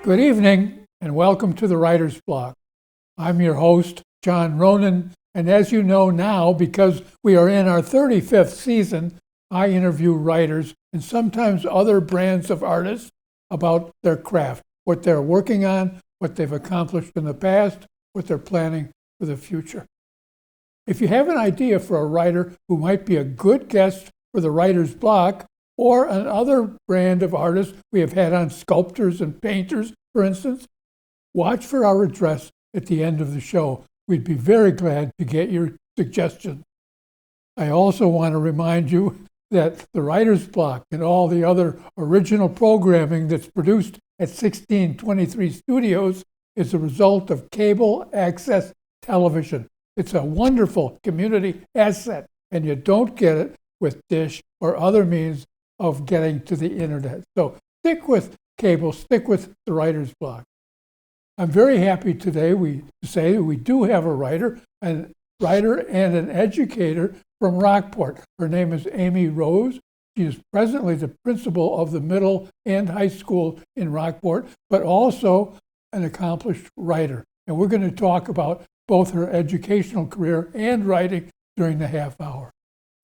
Good evening and welcome to the Writer's Block. I'm your host, John Ronan, and as you know now, because we are in our 35th season, I interview writers and sometimes other brands of artists about their craft, what they're working on, what they've accomplished in the past, what they're planning for the future. If you have an idea for a writer who might be a good guest for the Writer's Block, or another brand of artists we have had on, sculptors and painters, for instance, watch for our address at the end of the show. We'd be very glad to get your suggestions. I also want to remind you that the Writer's Block and all the other original programming that's produced at 1623 Studios is a result of cable access television. It's a wonderful community asset, and you don't get it with Dish or other means of getting to the internet. So stick with cable, stick with the Writer's Block. I'm very happy today to say that we do have a writer and an educator from Rockport. Her name is Amy Rose. She is presently the principal of the middle and high school in Rockport, but also an accomplished writer. And we're going to talk about both her educational career and writing during the half hour.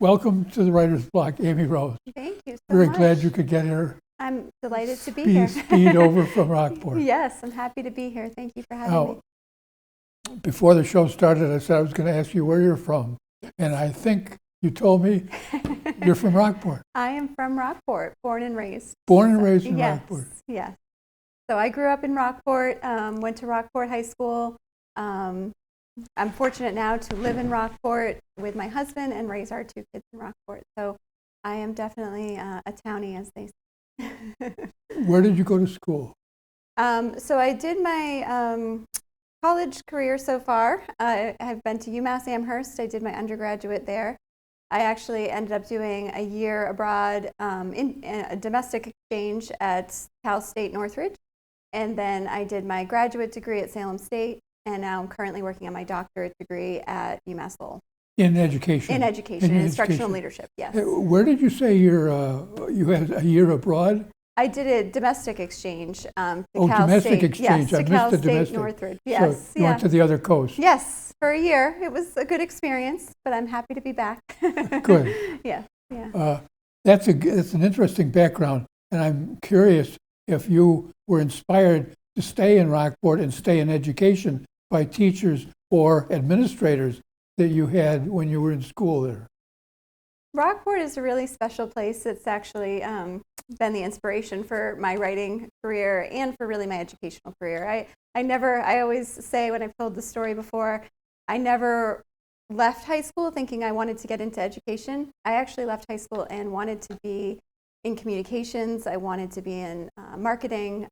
Welcome to the Writer's Block, Amy Rose. Thank you so Very much. glad you could get here. I'm delighted to be here. Speed over from Rockport. Yes, I'm happy to be here. Thank you for having me. Before the show started, I said I was going to ask you where you're from. And I think you told me you're from Rockport. I am from Rockport, born and raised. Born and raised in Yes, Rockport. yes. So I grew up in Rockport, went to Rockport High School. I'm fortunate now to live in Rockport with my husband and raise our two kids in Rockport. So I am definitely a townie, as they say. Where did you go to school? So I did my college career so far. I have been to UMass Amherst. I did my undergraduate there. I actually ended up doing a year abroad in a domestic exchange at Cal State Northridge. And then I did my graduate degree at Salem State. And now I'm currently working on my doctorate degree at UMass Lowell. In education? In education, instructional leadership, yes. Where did you say you had a year abroad? I did a domestic exchange to Cal domestic State. Exchange. Yes, I to missed Cal the State domestic. Northridge. Yes, So you went to the other coast. Yes, for a year. It was a good experience, but I'm happy to be back. Good. Yeah, yeah. That's an interesting background, and I'm curious if you were inspired to stay in Rockport and stay in education by teachers or administrators that you had when you were in school there. Rockport is a really special place. It's actually been the inspiration for my writing career and for really my educational career. I always say when I've told the story before, I never left high school thinking I wanted to get into education. I actually left high school and wanted to be in communications. I wanted to be in marketing.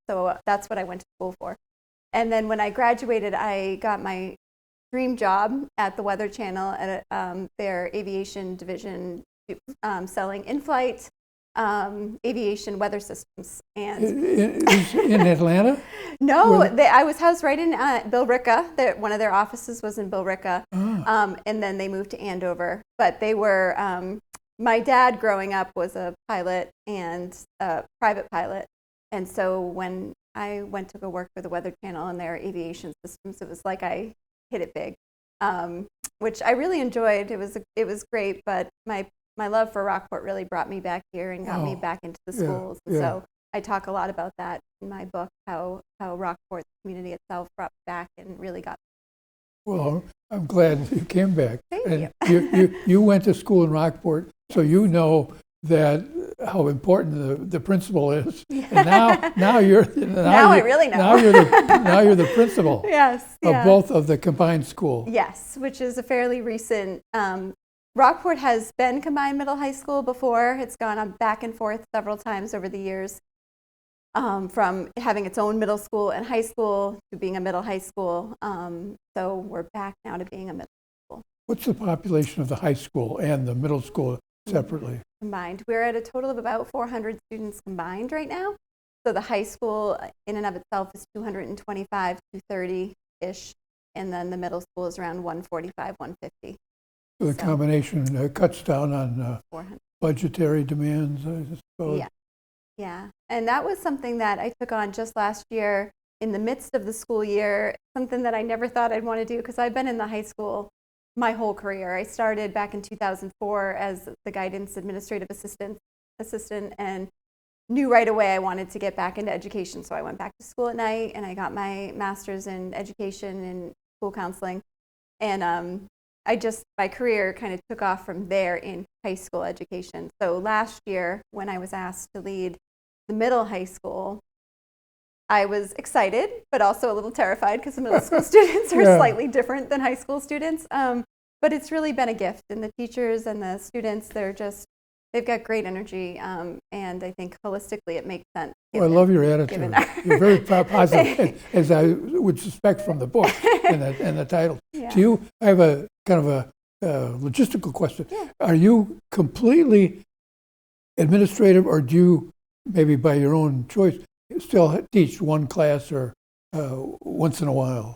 So that's what I went to school for. And then when I graduated, I got my dream job at the Weather Channel at their aviation division, selling in-flight aviation weather systems. And in Atlanta? No, I was housed right in Billerica. One of their offices was in Billerica, and then they moved to Andover. But they were, my dad growing up was a pilot and a private pilot. And so when I went to go work for the Weather Channel and their aviation systems, it was like I hit it big, which I really enjoyed. It was great, but my love for Rockport really brought me back here and got me back into the schools. And so I talk a lot about that in my book, how Rockport, the community itself, brought me back and really got me. Well, I'm glad you came back. Thank you. You went to school in Rockport, so you know that how important the principal is. Yeah. And now you're I really know. Now you're the principal. Yes. Of both of the combined school. Yes, which is a fairly recent. Rockport has been combined middle high school before. It's gone on back and forth several times over the years, from having its own middle school and high school to being a middle high school. So we're back now to being a middle school. What's the population of the high school and the middle school separately? Combined. We're at a total of about 400 students combined right now. So the high school in and of itself is 225 to 30-ish, and then the middle school is around 145, 150. So the combination cuts down on budgetary demands, I suppose. Yeah. Yeah. And that was something that I took on just last year in the midst of the school year, something that I never thought I'd want to do because I've been in the high school my whole career. I started back in 2004 as the guidance administrative assistant and knew right away I wanted to get back into education. So I went back to school at night and I got my master's in education and school counseling. And my career kind of took off from there in high school education. So last year, when I was asked to lead the middle high school, I was excited, but also a little terrified because the middle school students are slightly different than high school students. But it's really been a gift. And the teachers and the students, they've got great energy. And I think holistically it makes sense. Well, I love your attitude. You're very positive, as I would suspect from the book and the title. Yeah. I have a kind of a logistical question. Yeah. Are you completely administrative, or do you, maybe by your own choice, still teach one class or once in a while?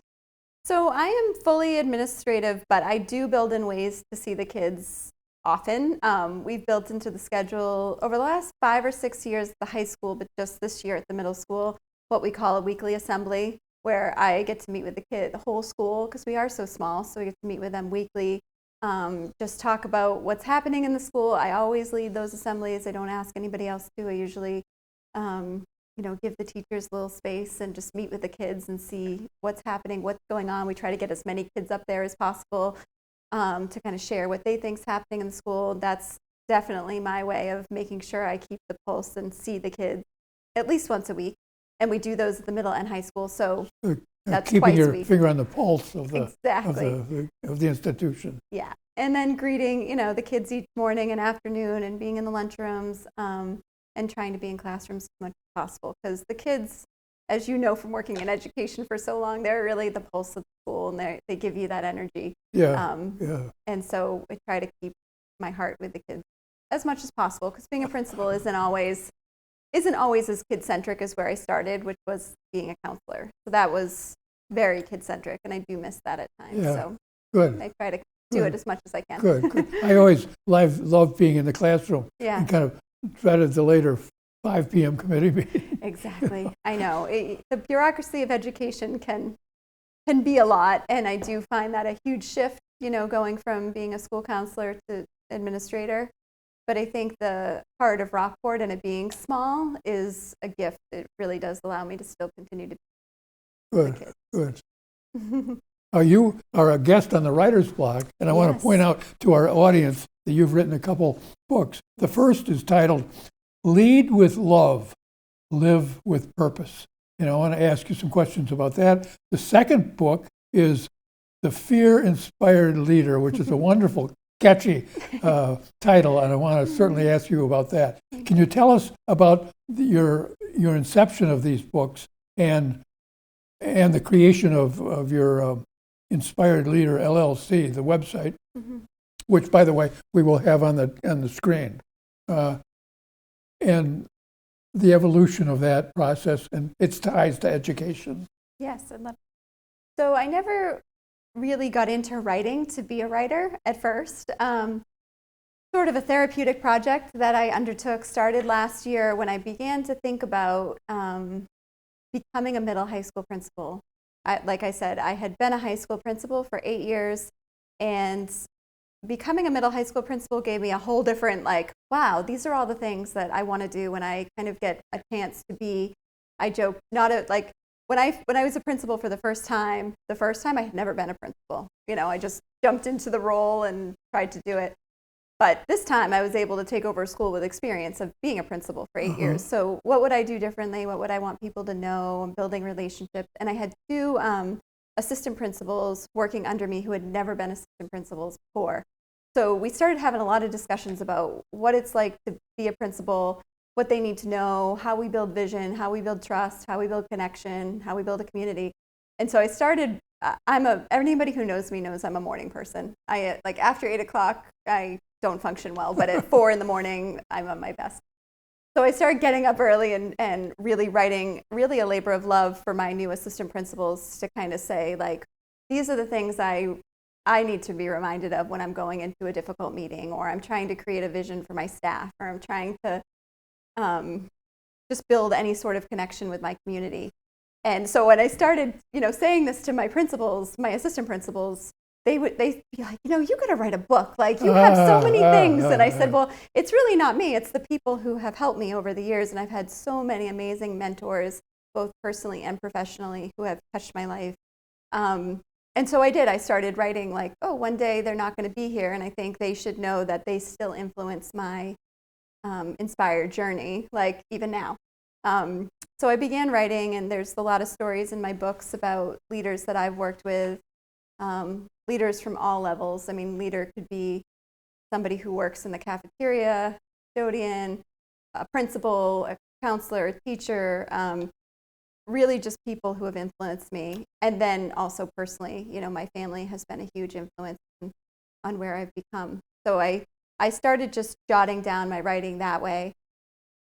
So I am fully administrative, but I do build in ways to see the kids often. We've built into the schedule over the last 5 or 6 years at the high school, but just this year at the middle school, what we call a weekly assembly, where I get to meet with the whole school, because we are so small, so we get to meet with them weekly, just talk about what's happening in the school. I always lead those assemblies. I don't ask anybody else to. I usually give the teachers a little space and just meet with the kids and see what's happening, what's going on. We try to get as many kids up there as possible to kind of share what they think's happening in the school. That's definitely my way of making sure I keep the pulse and see the kids at least once a week. And we do those at the middle and high school, so that's keeping twice your a week. finger on the pulse of the Exactly. of the institution. Yeah, and then greeting the kids each morning and afternoon, and being in the lunchrooms, and trying to be in classrooms as much as possible, because the kids, as you know from working in education for so long, they're really the pulse of the school, and they give you that energy. Yeah. And so I try to keep my heart with the kids as much as possible, because being a principal isn't always as kid-centric as where I started, which was being a counselor. So that was very kid-centric, and I do miss that at times. Yeah. So Good. I try to do it as much as I can. Good. I always love being in the classroom. Yeah. And kind of dreaded the later 5 p.m. committee meeting. Exactly. I know. The bureaucracy of education can be a lot, and I do find that a huge shift, going from being a school counselor to administrator. But I think the heart of Rockport and it being small is a gift. It really does allow me to still continue to be with the kids. Good. You are a guest on the Writer's Block, and I want to point out to our audience that you've written a couple books. The first is titled Lead with Love, Live with Purpose. And I want to ask you some questions about that. The second book is The Fear-Inspired Leader, which is a wonderful, catchy title, and I want to certainly ask you about that. Can you tell us about your inception of these books and the creation of your Inspired Leader LLC, the website, which, by the way, we will have on the screen, and the evolution of that process and its ties to education? Yes, I'd love. So I never really got into writing to be a writer at first. Sort of a therapeutic project that I undertook started last year when I began to think about becoming a middle high school principal. Like I said, I had been a high school principal for 8 years, and becoming a middle high school principal gave me a whole different, wow, these are all the things that I want to do when I kind of get a chance to be, I joke, when I was a principal for the first time I had never been a principal. I just jumped into the role and tried to do it. But this time I was able to take over a school with experience of being a principal for 8 years. So what would I do differently? What would I want people to know? I'm building relationships. And I had 2 assistant principals working under me who had never been assistant principals before. So we started having a lot of discussions about what it's like to be a principal, what they need to know, how we build vision, how we build trust, how we build connection, how we build a community. And so I started, anybody who knows me knows I'm a morning person. After 8 o'clock, I don't function well, but at 4 in the morning, I'm at my best. So I started getting up early and really writing, really a labor of love for my new assistant principals to kind of say, these are the things I need to be reminded of when I'm going into a difficult meeting, or I'm trying to create a vision for my staff, or I'm trying to just build any sort of connection with my community. And so when I started, saying this to my principals, my assistant principals, they'd be like, you got to write a book. Like, you have so many things. And I said, well, it's really not me. It's the people who have helped me over the years. And I've had so many amazing mentors, both personally and professionally, who have touched my life. And so I did. I started writing like, one day they're not going to be here. And I think they should know that they still influence my inspired journey, like even now. So I began writing, and there's a lot of stories in my books about leaders that I've worked with, leaders from all levels. I mean, leader could be somebody who works in the cafeteria, custodian, a principal, a counselor, a teacher, really just people who have influenced me. And then also personally, my family has been a huge influence on where I've become. So I started just jotting down my writing that way.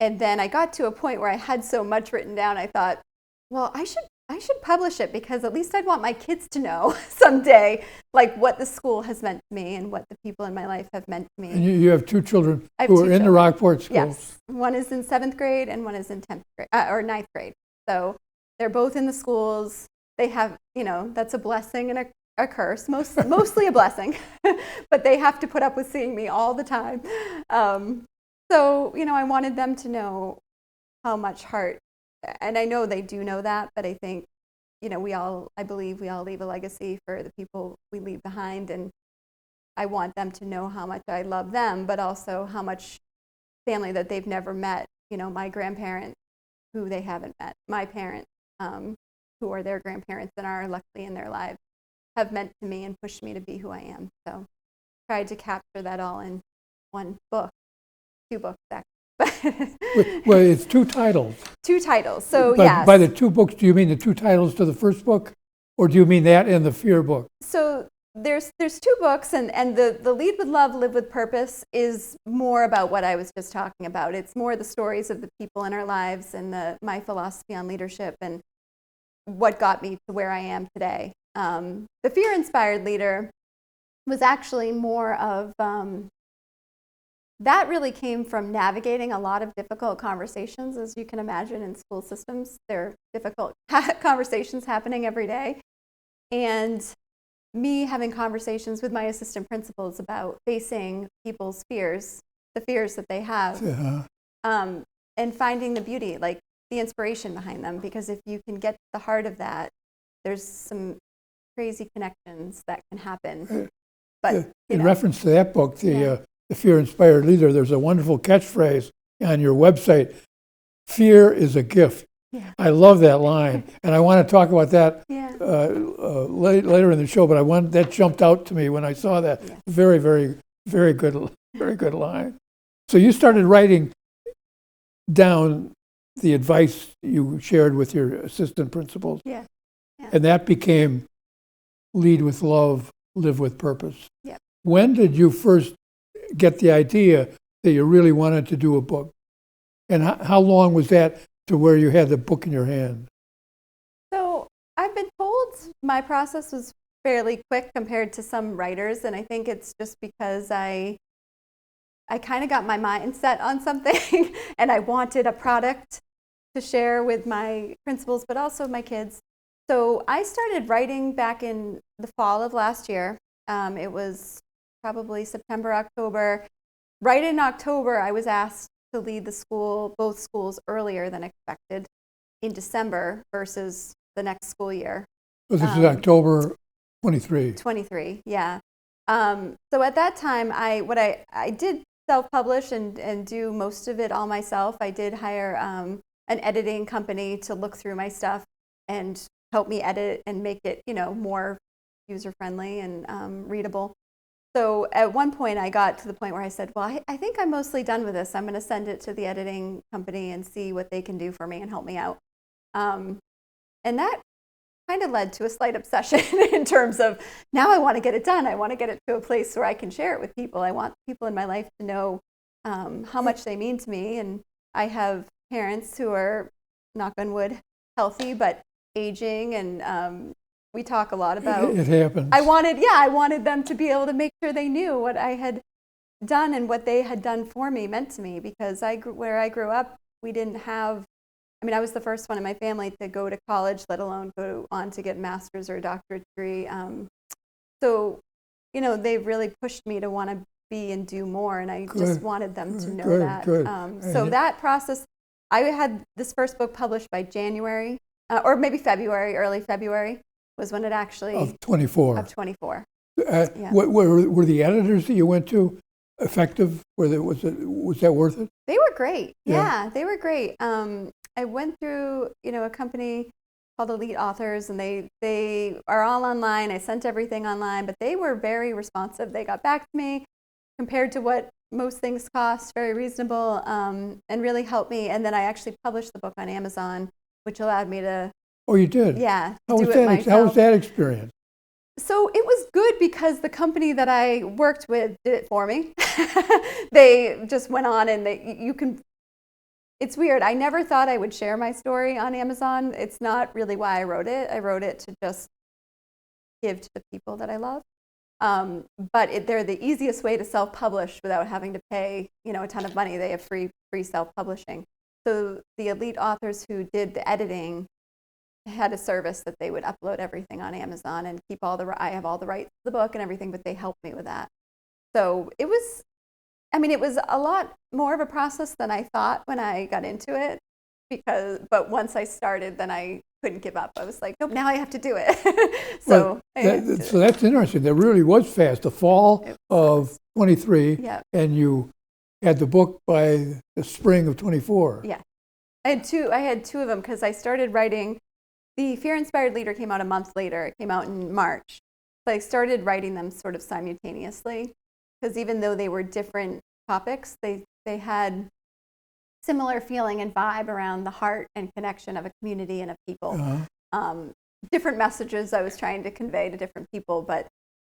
And then I got to a point where I had so much written down, I thought, well, I should publish it, because at least I'd want my kids to know someday, like what the school has meant to me and what the people in my life have meant to me. And you have two children who are in the Rockport schools. Yes, one is in 7th grade and one is in 10th grade or 9th grade. So they're both in the schools. They have, that's a blessing and a curse, mostly a blessing, but they have to put up with seeing me all the time. So, I wanted them to know how much heart, and I know they do know that, but I think, I believe we all leave a legacy for the people we leave behind, and I want them to know how much I love them, but also how much family that they've never met, my grandparents who they haven't met, my parents who are their grandparents and are luckily in their lives, have meant to me and pushed me to be who I am. So tried to capture that all in one book. 2 books, actually. Well, it's 2 titles. 2 titles. So, yes. By the 2 books, do you mean the 2 titles to the first book? Or do you mean that and the Fear book? So there's 2 books, and the Lead with Love, Live with Purpose is more about what I was just talking about. It's more the stories of the people in our lives and my philosophy on leadership and what got me to where I am today. The Fear-Inspired Leader was actually more of... that really came from navigating a lot of difficult conversations. As you can imagine, in school systems, there are difficult conversations happening every day. And me having conversations with my assistant principals about facing people's fears, the fears that they have, and finding the beauty, like the inspiration behind them. Because if you can get to the heart of that, there's some crazy connections that can happen. But in reference to that book, The Fear-Inspired Leader, there's a wonderful catchphrase on your website: fear is a gift. Yeah. I love that line, and I want to talk about that later in the show, but that jumped out to me when I saw that. Yeah. Very, very, very good line. So you started writing down the advice you shared with your assistant principals, and that became Lead with Love, Live with Purpose. Yeah. When did you first get the idea that you really wanted to do a book? And how long was that to where you had the book in your hand? So I've been told my process was fairly quick compared to some writers, and I think it's just because I kind of got my mind set on something and I wanted a product to share with my principals, but also my kids. So I started writing back in the fall of last year. It was probably September, October. Right in October, I was asked to lead both schools earlier than expected in December versus the next school year. So this is October 23. 23, yeah. So at that time, I did self-publish and do most of it all myself. I did hire an editing company to look through my stuff and help me edit and make it, more user-friendly and readable. So at one point, I got to the point where I said, well, I think I'm mostly done with this. I'm going to send it to the editing company and see what they can do for me and help me out. And that kind of led to a slight obsession in terms of, now I want to get it done. I want to get it to a place where I can share it with people. I want people in my life to know how much they mean to me. And I have parents who are, knock on wood, healthy, but aging, and we talk a lot about. It happens. I wanted them to be able to make sure they knew what I had done and what they had done for me meant to me, because where I grew up we didn't have, I mean, I was the first one in my family to go to college, let alone go on to get a master's or a doctorate degree. So, you know, they've really pushed me to want to be and do more, and I just wanted them to know that. Good. So that process, I had this first book published by January, or maybe February, early February was when it actually Of 24. Of 24. Yeah. Were the editors that you went to effective? Was that worth it? They were great. Yeah. Yeah, they were great. I went through, you know, a company called Elite Authors, and they are all online. I sent everything online, but they were very responsive. They got back to me compared to what most things cost, very reasonable, and really helped me. And then I actually published the book on Amazon, which allowed me to. Oh, you did? Yeah. How was that experience? So it was good because the company that I worked with did it for me. They just went on and it's weird. I never thought I would share my story on Amazon. It's not really why I wrote it. I wrote it to just give to the people that I love. But they're the easiest way to self-publish without having to pay, you know, a ton of money. They have free self-publishing. So the Elite Authors who did the editing had a service that they would upload everything on Amazon and keep I have all the rights to the book and everything, but they helped me with that. So it was a lot more of a process than I thought when I got into it, but once I started, then I couldn't give up. I was like, nope, now I have to do it. So that's interesting. That really was fast. The fall of 23, yeah. And you had the book by the spring of 24. Yeah. I had two of them because I started writing. The Fear Inspired Leader came out a month later. It came out in March. So I started writing them sort of simultaneously because even though they were different topics, they had similar feeling and vibe around the heart and connection of a community and of people. Uh-huh. Different messages I was trying to convey to different people, but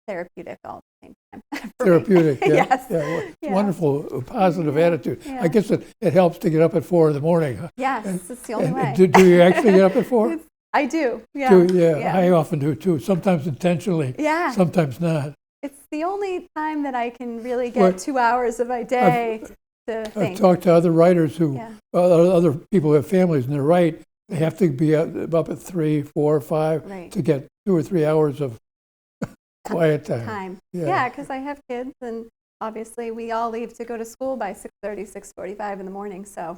therapeutic all at the same time. Therapeutic, yeah. Yes. Yeah. Wonderful, positive attitude. Yeah. I guess it helps to get up at 4 in. Huh? Yes, it's the only way. Do you actually get up at 4? I do, yeah. Yeah. I often do too, sometimes intentionally, sometimes not. It's the only time that I can really get 2 hours of my day to think. I've talked to other writers other people who have families, and they're right. They have to be up at 3, 4, 5 to get 2 or 3 hours of quiet time. Yeah, because I have kids, and obviously we all leave to go to school by 6:30, 6:45 in the morning. So,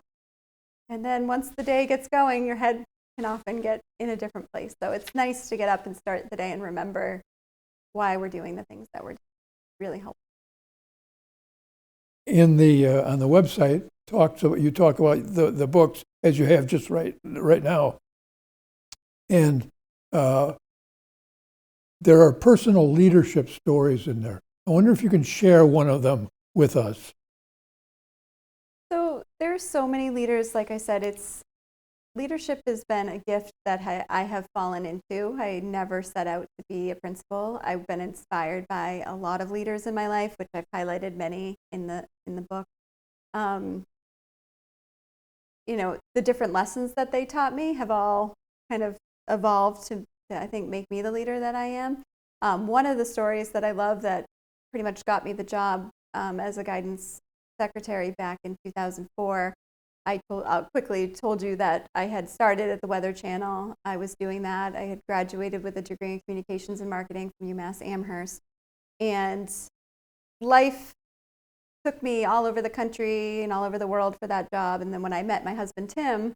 and then once the day gets going, your head can often get in a different place. So it's nice to get up and start the day and remember why we're doing the things that we're doing. Really helpful. In the on the website, you talk about the books as you have just right now, and there are personal leadership stories in there. I wonder if you can share one of them with us. So there's so many leaders. Like I said, leadership has been a gift that I have fallen into. I never set out to be a principal. I've been inspired by a lot of leaders in my life, which I've highlighted many in the book. You know, the different lessons that they taught me have all kind of evolved to I think make me the leader that I am. One of the stories that I love that pretty much got me the job as a guidance secretary back in 2004. I quickly told you that I had started at the Weather Channel. I was doing that. I had graduated with a degree in communications and marketing from UMass Amherst. And life took me all over the country and all over the world for that job. And then when I met my husband, Tim,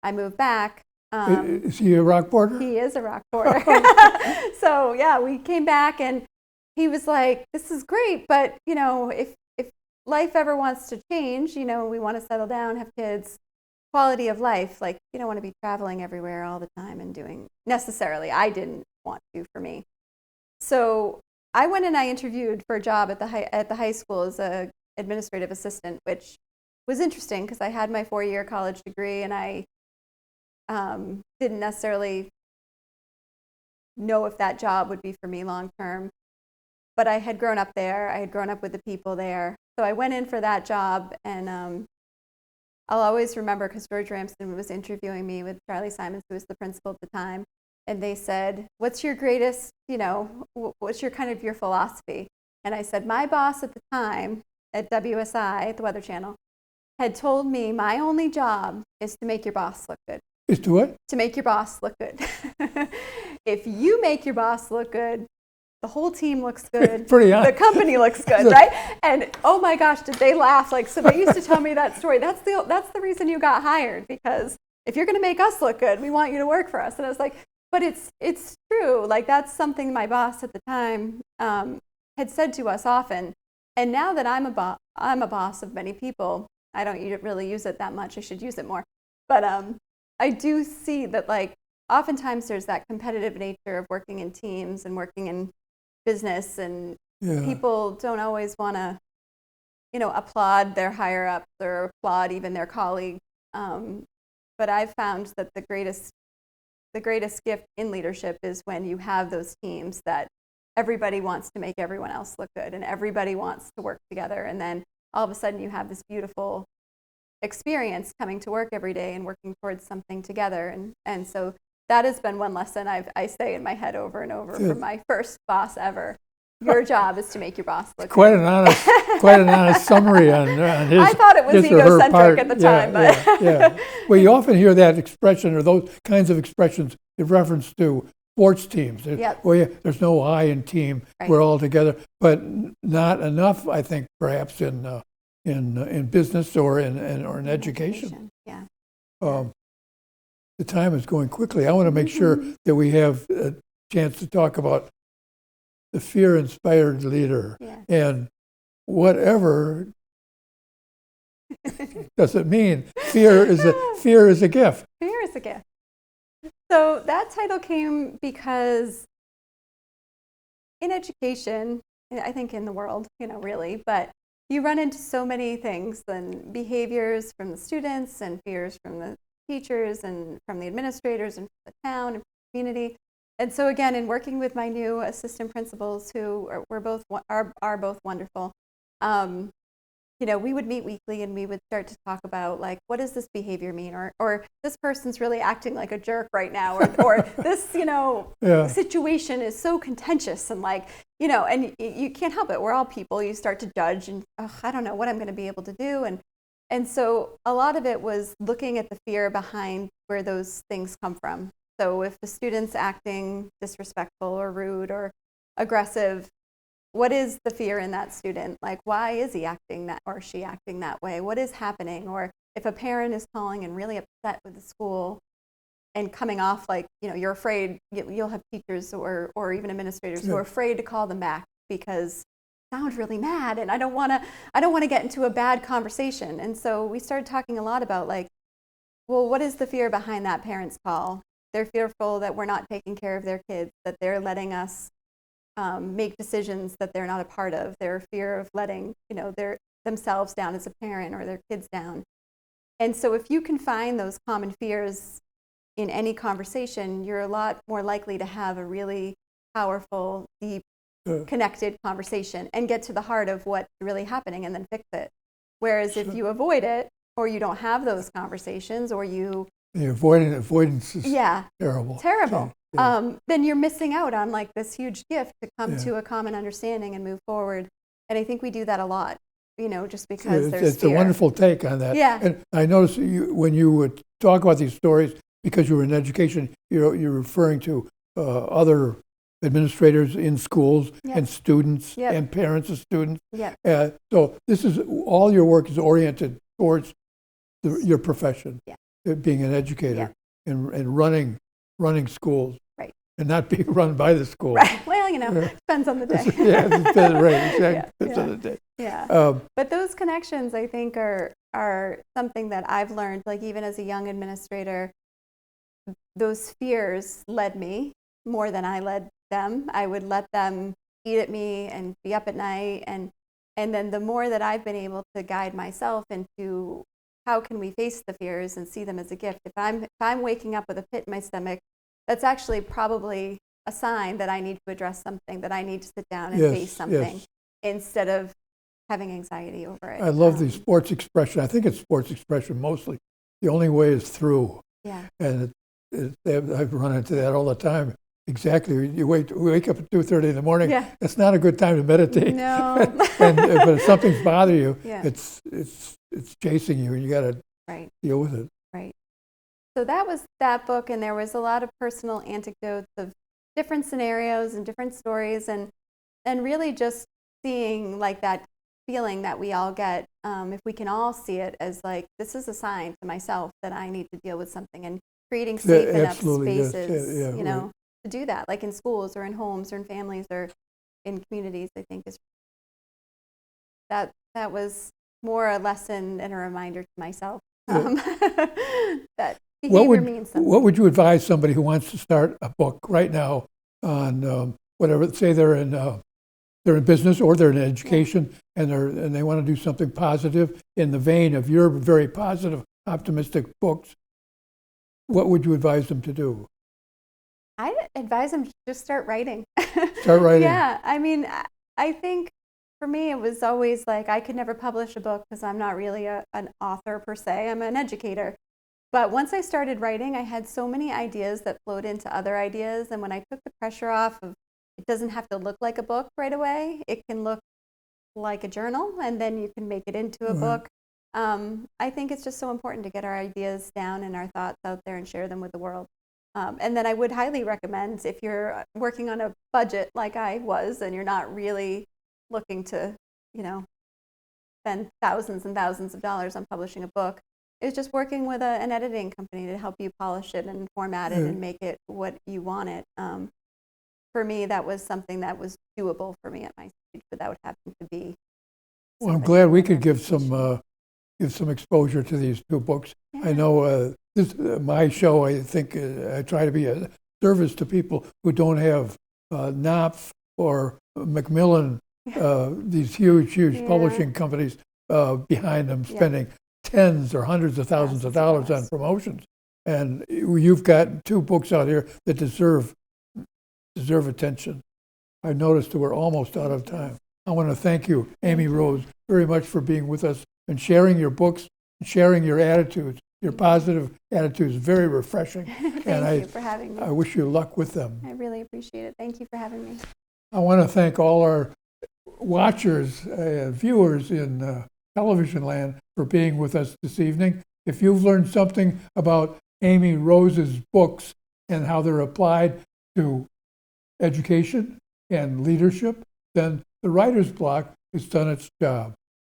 I moved back. Is he a Rockporter? He is a Rockporter. So yeah, we came back and he was like, this is great, but you know, if life ever wants to change, you know, we want to settle down, have kids, quality of life, like you don't want to be traveling everywhere all the time and doing necessarily. I didn't want to for me. So I went and I interviewed for a job at the high school as a administrative assistant, which was interesting because I had my 4-year college degree and I didn't necessarily know if that job would be for me long term. But I had grown up there. I had grown up with the people there. So I went in for that job, and I'll always remember because George Ramsden was interviewing me with Charlie Simons, who was the principal at the time, and they said, what's your greatest, you know, what's your kind of your philosophy? And I said, my boss at the time at WSI, at the Weather Channel, had told me my only job is to make your boss look good. Is to what? To make your boss look good. If you make your boss look good, the whole team looks good. Pretty honest. The company looks good, right? And oh my gosh, did they laugh? Like, so they used to tell me that story. That's the reason you got hired, because if you're going to make us look good, we want you to work for us. And I was like, but it's true. Like, that's something my boss at the time had said to us often. And now that I'm a boss of many people, I don't really use it that much. I should use it more. But I do see that, like, oftentimes there's that competitive nature of working in teams and working in business, and people don't always want to, applaud their higher ups or applaud even their colleagues. But I've found that the greatest gift in leadership is when you have those teams that everybody wants to make everyone else look good, and everybody wants to work together, and then all of a sudden you have this beautiful experience coming to work every day and working towards something together. And so that has been one lesson I say in my head over and over from my first boss ever. Your job is to make your boss look quite good. An honest summary on his. I thought it was his or her egocentric part. at the time, but yeah. Well, you often hear that expression, or those kinds of expressions in reference to sports teams. Yep. Well, there's no I in team. Right. We're all together, but not enough, I think, perhaps in business or in education. Yeah. The time is going quickly. I want to make sure that we have a chance to talk about the fear-inspired leader, and whatever does it mean? Fear is a gift. Fear is a gift. So that title came because in education, I think in the world, really, but you run into so many things and behaviors from the students and fears from the teachers and from the administrators and from the town and community. And so again, in working with my new assistant principals, who are both wonderful, we would meet weekly and we would start to talk about, like, what does this behavior mean? Or this person's really acting like a jerk right now, or this, situation is so contentious, and and you can't help it. We're all people. You start to judge, and I don't know what I'm going to be able to do. And so a lot of it was looking at the fear behind where those things come from. So if the student's acting disrespectful or rude or aggressive, what is the fear in that student? Like, why is he acting that, or she acting that way? What is happening? Or if a parent is calling and really upset with the school and coming off like, you're afraid, you'll have teachers or even administrators who are afraid to call them back because they sound really mad, and I don't want to get into a bad conversation. And so we started talking a lot about, like, well, what is the fear behind that parent's call? They're fearful that we're not taking care of their kids, that they're letting us make decisions that they're not a part of. Their fear of letting, themselves down as a parent, or their kids down. And so if you can find those common fears in any conversation, you're a lot more likely to have a really powerful, deep, connected conversation and get to the heart of what's really happening and then fix it. Whereas if you avoid it, or you don't have those conversations, or the avoidance is terrible. Then you're missing out on, like, this huge gift to come to a common understanding and move forward. And I think we do that a lot, just because there's it's fear. A wonderful take on that. Yeah. And I noticed when you would talk about these stories, because you were in education, you're referring to other administrators in schools and students and parents of students. So this is all your work is oriented towards your profession. Being an educator and running schools, right, and not being run by the school. Right. Well, depends on the day. Depends on the day. Yeah. But those connections, I think, are something that I've learned. Like, even as a young administrator, those fears led me more than I led them. I would let them eat at me and be up at night, and then the more that I've been able to guide myself into how can we face the fears and see them as a gift? If I'm waking up with a pit in my stomach, that's actually probably a sign that I need to address something, that I need to sit down and face something instead of having anxiety over it. I love the sports expression. I think it's sports expression mostly. The only way is through. Yeah. And I've run into that all the time. Exactly. You wake up at 2:30 in the morning. Yeah. It's not a good time to meditate. No. But if something's bothering you, it's it's chasing you, and you got to Right. deal with it. Right. So that was that book, and there was a lot of personal anecdotes of different scenarios and different stories, and really just seeing like that feeling that we all get, if we can all see it as like, this is a sign to myself that I need to deal with something, and creating safe enough Absolutely, yes. spaces, Yeah, you know, right. to do that, like in schools or in homes or in families or in communities. I think is that was more a lesson and a reminder to myself, that behavior means something. What would you advise somebody who wants to start a book right now on whatever? Say they're in business or they're in education, and they want to do something positive in the vein of your very positive, optimistic books. What would you advise them to do? I advise them to just start writing. Start writing. Yeah, I mean, I think for me it was always like I could never publish a book because I'm not really an author per se. I'm an educator. But once I started writing, I had so many ideas that flowed into other ideas. And when I took the pressure off of, it doesn't have to look like a book right away. It can look like a journal, and then you can make it into a book. I think it's just so important to get our ideas down and our thoughts out there and share them with the world. And then I would highly recommend, if you're working on a budget like I was, and you're not really looking to, spend thousands and thousands of dollars on publishing a book, is just working with an editing company to help you polish it and format it and make it what you want it. For me, that was something that was doable for me at my stage without having to be. Well, I'm glad we could give some exposure to these two books. Yeah. I know my show, I think I try to be a service to people who don't have Knopf or Macmillan, these huge publishing companies behind them spending tens or hundreds of thousands of dollars on promotions. And you've got two books out here that deserve attention. I noticed that we're almost out of time. I want to thank you, Amy Rose, very much for being with us and sharing your books, and sharing your attitudes, your positive attitudes. Very refreshing. Thank you for having me. I wish you luck with them. I really appreciate it. Thank you for having me. I want to thank all our watchers, viewers in television land for being with us this evening. If you've learned something about Amy Rose's books and how they're applied to education and leadership, then the Writer's Block has done its job.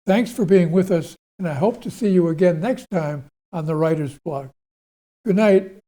Thanks for being with us, and I hope to see you again next time on the Writer's Block. Good night.